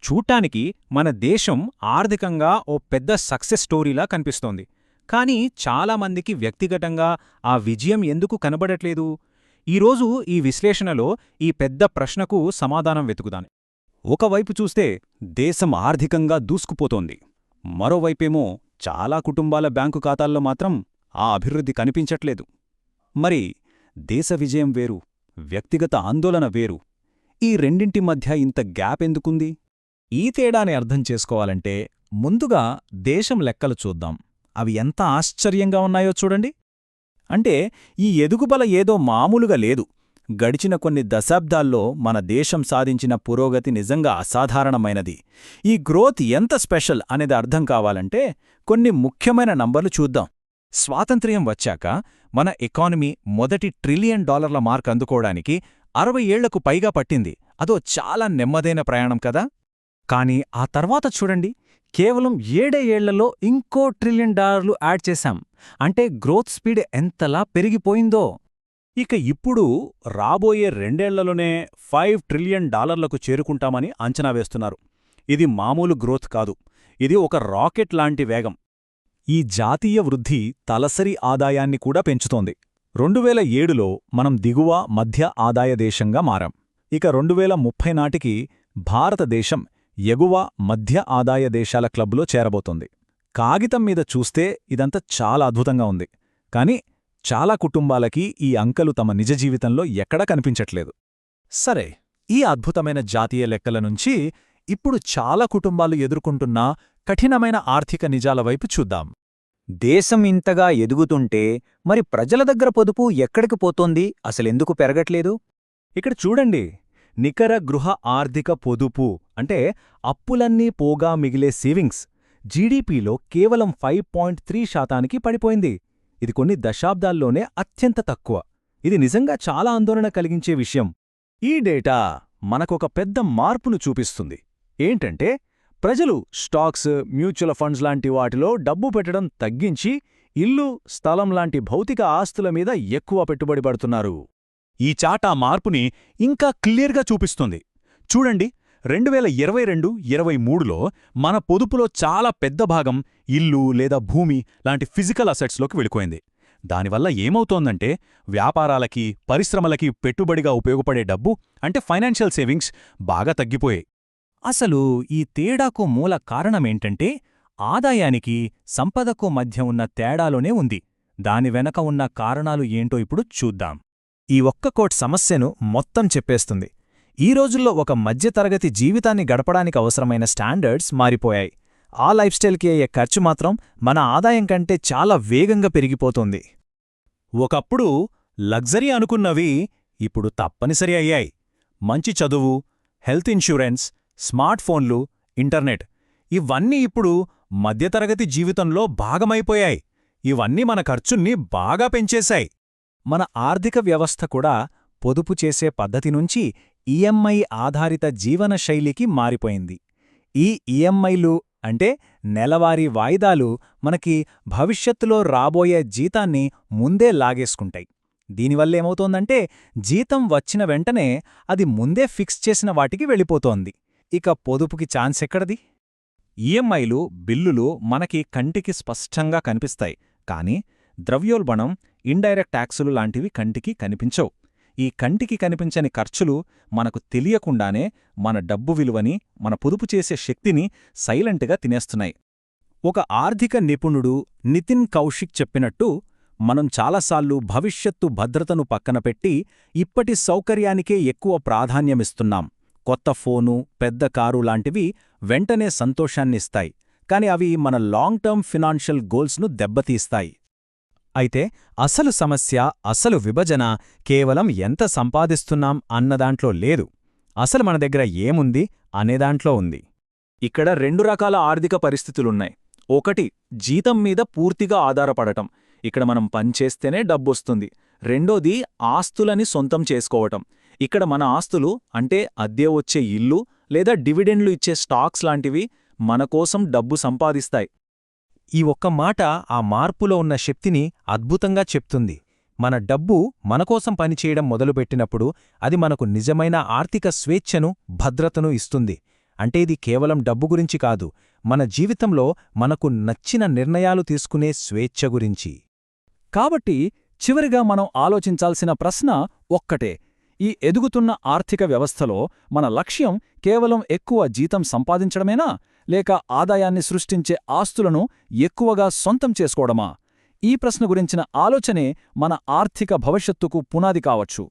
చూడ్డానికి మన దేశం ఆర్థికంగా ఓ పెద్ద సక్సెస్ స్టోరీలా కనిపిస్తోంది. కానీ చాలామందికి వ్యక్తిగతంగా ఆ విజయం ఎందుకు కనబడట్లేదు? ఈరోజు ఈ విశ్లేషణలో ఈ పెద్ద ప్రశ్నకు సమాధానం వెతుకుదాం. ఒకవైపు చూస్తే దేశం ఆర్థికంగా దూసుకుపోతోంది. మరోవైపేమో చాలా కుటుంబాల బ్యాంకు ఖాతాల్లో మాత్రం ఆ అభివృద్ధి కనిపించట్లేదు. మరి దేశ విజయం వేరు, వ్యక్తిగత ఆందోళన వేరు. ఈ రెండింటి మధ్య ఇంత గ్యాప్ ఎందుకుంది? ఈ తేడాని అర్థం చేసుకోవాలంటే ముందుగా దేశం లెక్కలు చూద్దాం. అవి ఎంత ఆశ్చర్యంగా ఉన్నాయో చూడండి. అంటే ఈ ఎదుగుబల ఏదో మామూలుగా లేదు. గడిచిన కొన్ని దశాబ్దాల్లో మన దేశం సాధించిన పురోగతి నిజంగా అసాధారణమైనది. ఈ గ్రోత్ ఎంత స్పెషల్ అనేది అర్థం కావాలంటే కొన్ని ముఖ్యమైన నంబర్లు చూద్దాం. స్వాతంత్ర్యం వచ్చాక మన ఎకానమీ మొదటి $1 ట్రిలియన్ మార్క్ అందుకోవడానికి 60 ఏళ్లకు పైగా పట్టింది. అదో చాలా నెమ్మదైన ప్రయాణం కదా. కానీ ఆ తర్వాత చూడండి, కేవలం 7 ఏళ్లలో ఇంకో $1 ట్రిలియన్ యాడ్ చేశాం. అంటే గ్రోత్ స్పీడ్ ఎంతలా పెరిగిపోయిందో. ఇక ఇప్పుడు రాబోయే 2 ఏళ్లలోనే $5 ట్రిలియన్ చేరుకుంటామని అంచనా వేస్తున్నారు. ఇది మామూలు గ్రోత్ కాదు, ఇది ఒక రాకెట్ లాంటి వేగం. ఈ జాతీయ వృద్ధి తలసరి ఆదాయాన్ని కూడా పెంచుతోంది. 2007లో మనం దిగువ మధ్య ఆదాయ దేశంగా మారాం. ఇక 2030 నాటికి భారతదేశం ఎగువ మధ్య ఆదాయ దేశాల క్లబ్లో చేరబోతోంది. కాగితం మీద చూస్తే ఇదంతా చాలా అద్భుతంగా ఉంది. కాని చాలా కుటుంబాలకి ఈ అంకెలు తమ నిజ జీవితంలో ఎక్కడా కనిపించట్లేదు. సరే, ఈ అద్భుతమైన జాతీయ లెక్కల నుంచి ఇప్పుడు చాలా కుటుంబాలు ఎదుర్కొంటున్న కఠినమైన ఆర్థిక నిజాల వైపు చూద్దాం. దేశం ఇంతగా ఎదుగుతుంటే మరి ప్రజల దగ్గర పొదుపు ఎక్కడికి పోతోంది? అసలెందుకు పెరగట్లేదు? ఇక్కడ చూడండి, నికర గృహ ఆర్థిక పొదుపు అంటే అప్పులన్నీ పోగా మిగిలే సేవింగ్స్ జీడీపీలో కేవలం 5.3% పడిపోయింది. ఇది కొన్ని దశాబ్దాల్లోనే అత్యంత తక్కువ. ఇది నిజంగా చాలా ఆందోళన కలిగించే విషయం. ఈ డేటా మనకొక పెద్ద మార్పును చూపిస్తుంది. ఏంటంటే ప్రజలు స్టాక్స్, మ్యూచువల్ ఫండ్స్ లాంటి వాటిలో డబ్బు పెట్టడం తగ్గించి ఇల్లు, స్థలం లాంటి భౌతిక ఆస్తుల మీద ఎక్కువ పెట్టుబడి పడుతున్నారు. ఈ చార్ట్ ఆ మార్పుని ఇంకా క్లియర్గా చూపిస్తుంది. చూడండి, 2022-23లో మన పొదుపులో చాలా పెద్ద భాగం ఇల్లు లేదా భూమి లాంటి ఫిజికల్ అసెట్స్లోకి వెళ్ళిపోయింది. దానివల్ల ఏమవుతోందంటే వ్యాపారాలకి, పరిశ్రమలకి పెట్టుబడిగా ఉపయోగపడే డబ్బు అంటే ఫైనాన్షియల్ సేవింగ్స్ బాగా తగ్గిపోయాయి. అసలు ఈ తేడాకు మూల కారణమేంటంటే ఆదాయానికి, సంపదకు మధ్య ఉన్న తేడాలోనే ఉంది. దాని వెనక ఉన్న కారణాలు ఏంటో ఇప్పుడు చూద్దాం. ఈ ఒక్క కోట్ సమస్యను మొత్తం చెప్పేస్తుంది. ఈ రోజుల్లో ఒక మధ్యతరగతి జీవితాన్ని గడపడానికి అవసరమైన స్టాండర్డ్స్ మారిపోయాయి. ఆ లైఫ్ స్టైల్కి అయ్యే ఖర్చు మాత్రం మన ఆదాయం కంటే చాలా వేగంగా పెరిగిపోతుంది. ఒకప్పుడు లగ్జరీ అనుకున్నవి ఇప్పుడు తప్పనిసరి అయ్యాయి. మంచి చదువు, హెల్త్ ఇన్సూరెన్స్, స్మార్ట్ ఫోన్లు, ఇంటర్నెట్ ఇవన్నీ ఇప్పుడు మధ్యతరగతి జీవితంలో భాగమైపోయాయి. ఇవన్నీ మన ఖర్చుల్ని బాగా పెంచేశాయి. మన ఆర్థిక వ్యవస్థ కూడా పొదుపు చేసే పద్ధతి నుంచి ఈఎంఐ ఆధారిత జీవనశైలికి మారిపోయింది. ఈ ఈఎంఐలు అంటే నెలవారీ వాయిదాలు మనకి భవిష్యత్తులో రాబోయే జీతాన్ని ముందే లాగేసుకుంటాయి. దీనివల్లేమవుతోందంటే జీతం వచ్చిన వెంటనే అది ముందే ఫిక్స్ చేసిన వాటికి వెళ్ళిపోతోంది. ఇక పొదుపుకి ఛాన్స్ ఎక్కడది? ఈఎంఐలు, బిల్లులు మనకి కంటికి స్పష్టంగా కనిపిస్తాయి. కానీ ద్రవ్యోల్బణం, ఇండైరెక్ట్ ట్యాక్సులు లాంటివి కంటికి కనిపించవు. ఈ కంటికి కనిపించని ఖర్చులు మనకు తెలియకుండానే మన డబ్బు విలువని, మన పొదుపు చేసే శక్తిని సైలెంట్గా తినేస్తున్నాయి. ఒక ఆర్థిక నిపుణుడు నితిన్ కౌశిక్ చెప్పినట్టు, మనం చాలాసార్లు భవిష్యత్తు భద్రతను పక్కనపెట్టి ఇప్పటి సౌకర్యానికే ఎక్కువ ప్రాధాన్యమిస్తున్నాం. కొత్త ఫోను, పెద్ద కారు లాంటివి వెంటనే సంతోషాన్నిస్తాయి, కాని అవి మన లాంగ్ టర్మ్ ఫినాన్షియల్ గోల్స్ను దెబ్బతీస్తాయి. అయితే అసలు సమస్య, అసలు విభజన కేవలం ఎంత సంపాదిస్తున్నాం అన్నదాంట్లో లేదు. అసలు మన దగ్గర ఏముంది అనేదాంట్లో ఉంది. ఇక్కడ 2 రకాల ఆర్థిక పరిస్థితులున్నాయి. ఒకటి, జీతం మీద పూర్తిగా ఆధారపడటం. ఇక్కడ మనం పనిచేస్తేనే డబ్బొస్తుంది. రెండోది, ఆస్తులని సొంతం చేసుకోవటం. ఇక్కడ మన ఆస్తులు అంటే అద్దె వచ్చే ఇల్లు లేదా డివిడెండ్లు ఇచ్చే స్టాక్స్ లాంటివి మనకోసం డబ్బు సంపాదిస్తాయి. ఈ ఒక్క మాట ఆ మార్పులో ఉన్న శక్తిని అద్భుతంగా చెప్తుంది. మన డబ్బు మనకోసం పనిచేయడం మొదలుపెట్టినప్పుడు అది మనకు నిజమైన ఆర్థిక స్వేచ్ఛను, భద్రతను ఇస్తుంది. అంటే ఇది కేవలం డబ్బు గురించి కాదు, మన జీవితంలో మనకు నచ్చిన నిర్ణయాలు తీసుకునే స్వేచ్ఛ గురించి. కాబట్టి చివరిగా మనం ఆలోచించాల్సిన ప్రశ్న ఒక్కటే: ఈ ఎదుగుతున్న ఆర్థిక వ్యవస్థలో మన లక్ష్యం కేవలం ఎక్కువ జీతం సంపాదించడమేనా, లేక ఆదాయాన్ని సృష్టించే ఆస్తులను ఎక్కువగా సొంతం చేసుకోవడమా? ఈ ప్రశ్న గురించిన ఆలోచనే మన ఆర్థిక భవిష్యత్తుకు పునాది కావచ్చు.